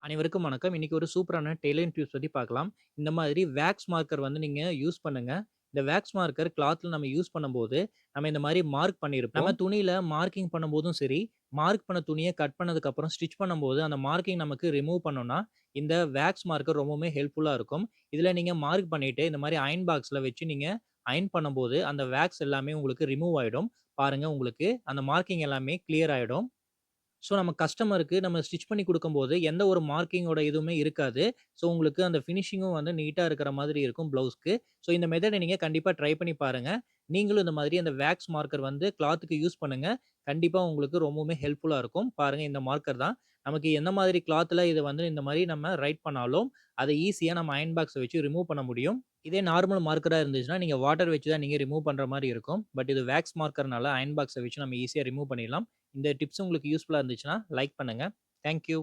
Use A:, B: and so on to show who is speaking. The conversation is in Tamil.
A: அனைவருக்கும் வணக்கம். இன்னைக்கு ஒரு சூப்பரான டெய்லரிங் டிப்ஸ் பத்தி பார்க்கலாம். இந்த மாதிரி வேக்ஸ் மார்க்கர் வந்து நீங்க யூஸ் பண்ணுங்க. இந்த வேக்ஸ் மார்க்கர் கிளாத்ல நம்ம யூஸ் பண்ணும்போது, நம்ம இந்த மாரி மார்க் பண்ணியிருப்போம். நம்ம துணியில மார்க்கிங் பண்ணும்போதும் சரி, மார்க் பண்ண துணிய கட் பண்ணதுக்கு அப்புறம் ஸ்டிட்ச் பண்ணும்போது, அந்த மார்க்கிங் நமக்கு ரிமூவ் பண்ணணும்னா, இந்த வேக்ஸ் மார்க்கர் ரொம்பவுமே ஹெல்ப்ஃபுல்லா இருக்கும். இதுல நீங்க மார்க் பண்ணிட்டு, இந்த மாரி அயர்ன் பாக்ஸ்ல வச்சு நீங்க அயர்ன் பண்ணும்போது, அந்த வேக்ஸ் எல்லாமே உங்களுக்கு ரிமூவ் ஆயிடும். பாருங்க உங்களுக்கு அந்த மார்க்கிங் எல்லாமே கிளியர் ஆயிடும். ஸோ நம்ம கஸ்டமருக்கு நம்ம ஸ்டிச் பண்ணி குடுக்கும்போது, எந்த ஒரு மார்க்கிங்கோட இதுவுமே இருக்காது. ஸோ உங்களுக்கு அந்த ஃபினிஷிங்கும் வந்து நீட்டா இருக்கிற மாதிரி இருக்கும் ப்ளவுஸ்க்கு. ஸோ இந்த மெத்தட நீங்க கண்டிப்பா ட்ரை பண்ணி பாருங்க. நீங்களும் இந்த மாதிரி அந்த வேக்ஸ் மார்க்கர் வந்து கிளாத்துக்கு யூஸ் பண்ணுங்க. கண்டிப்பா உங்களுக்கு ரொம்பவுமே ஹெல்ப்ஃபுல்லா இருக்கும். பாருங்க இந்த மார்க்கர் தான். நமக்கு எந்த மாதிரி கிளாத்ல இத வந்து இந்த மாரி நம்ம ரைட் பண்ணாலும், அத ஈஸியா நம்ம அயர்ன் பாக்ஸ வச்சு ரிமூவ் பண்ண முடியும். இதே நார்மல் மார்க்கரா இருந்துச்சுன்னா, நீங்க வாட்டர் வச்சு தான் நீங்க ரிமூவ் பண்ற மாரி இருக்கும். பட் இது வேக்ஸ் மார்க்கர்னால அயர்ன் பாக்ஸ வச்சு நம்ம ஈஸியா ரிமூவ் பண்ணிடலாம். இந்த டிப்ஸ் உங்களுக்கு யூஸ்ஃபுல்லா இருந்துச்சுன்னா, லைக் பண்ணுங்க. Thank you.